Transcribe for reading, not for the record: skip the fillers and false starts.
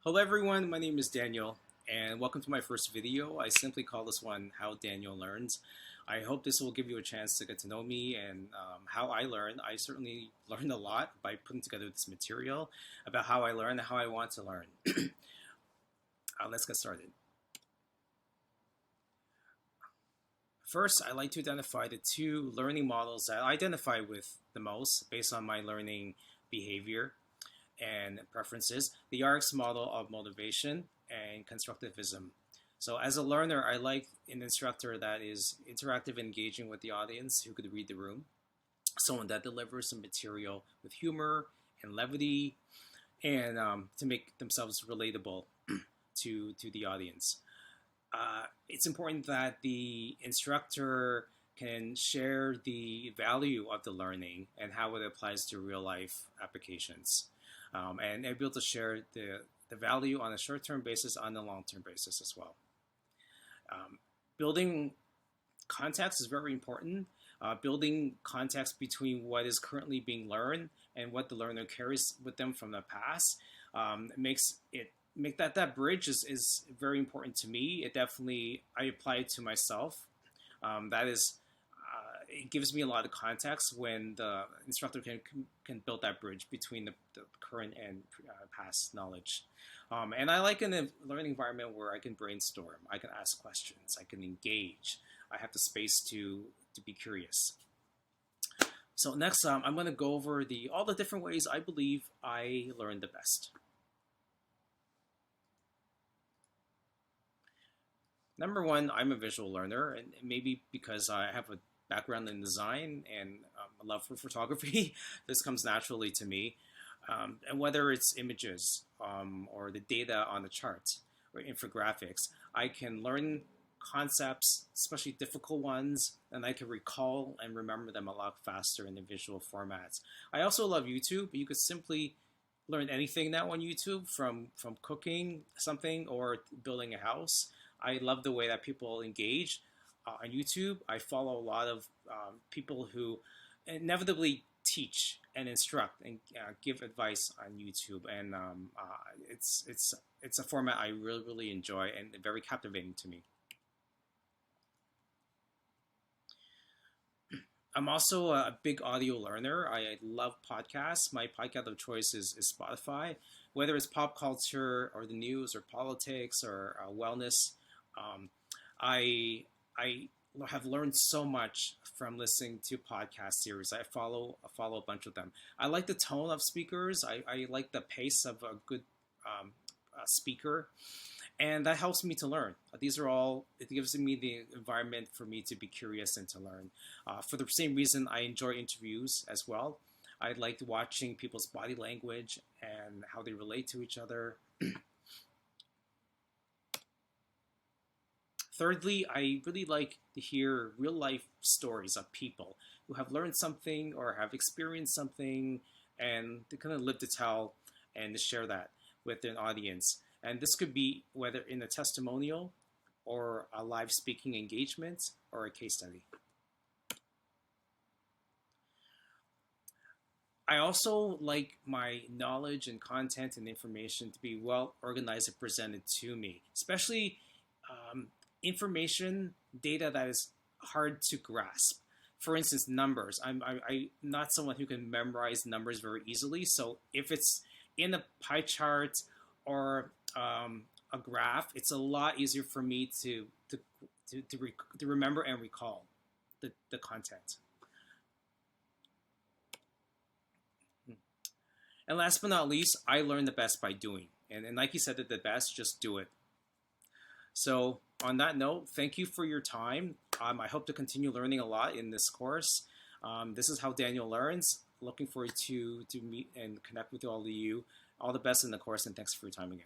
Hello everyone, my name is Daniel and welcome to my first video. I simply call this one How Daniel Learns. I hope this will give you a chance to get to know me and how I learn. I certainly learned a lot by putting together this material about how I learn and how I want to learn. Let's get started. First, I like to identify the two learning models that I identify with the most based on my learning behavior and preferences, the ARICS model of motivation and constructivism. So as a learner, I like an instructor that is interactive, engaging with the audience who could read the room, someone that delivers some material with humor and levity and to make themselves relatable to the audience. It's important that the instructor can share the value of the learning and how it applies to real life applications. And be able to share the value on a short-term basis, on a long-term basis as well. Building context is very important. Building context between what is currently being learned and what the learner carries with them from the past make that bridge is very important to me. It definitely, I apply it to myself. That is, it gives me a lot of context when the instructor can build that bridge between the current and past knowledge. And I like in a learning environment where I can brainstorm, I can ask questions, I can engage, I have the space to be curious. So next, I'm going to go over all the different ways I believe I learn the best. Number one, I'm a visual learner, and maybe because I have a background in design and a love for photography, this comes naturally to me. And whether it's images or the data on the charts or infographics, I can learn concepts, especially difficult ones, and I can recall and remember them a lot faster in the visual formats. I also love YouTube. You could simply learn anything now on YouTube, from cooking something or building a house. I love the way that people engage on YouTube. I follow a lot of people who inevitably teach and instruct and give advice on YouTube, and it's a format I really enjoy and very captivating to me. I'm also a big audio learner. I love podcasts. My podcast of choice is Spotify, whether it's pop culture or the news or politics or wellness. I have learned so much from listening to podcast series. I follow a bunch of them. I like the tone of speakers. I like the pace of a good speaker, and that helps me to learn. It gives me the environment for me to be curious and to learn. For the same reason, I enjoy interviews as well. I like watching people's body language and how they relate to each other. Thirdly, I really like to hear real life stories of people who have learned something or have experienced something, and they kind of live to tell and to share that with an audience. And this could be whether in a testimonial or a live speaking engagement or a case study. I also like my knowledge and content and information to be well organized and presented to me, especially information, data that is hard to grasp. For instance, numbers. I'm not someone who can memorize numbers very easily. So if it's in a pie chart or a graph, it's a lot easier for me to remember and recall the content. And last but not least, I learn the best by doing. And like you said, the best, just do it. So on that note, thank you for your time. I hope to continue learning a lot in this course. This is How Daniel Learns. Looking forward to meet and connect with all of you. All the best in the course, and thanks for your time again.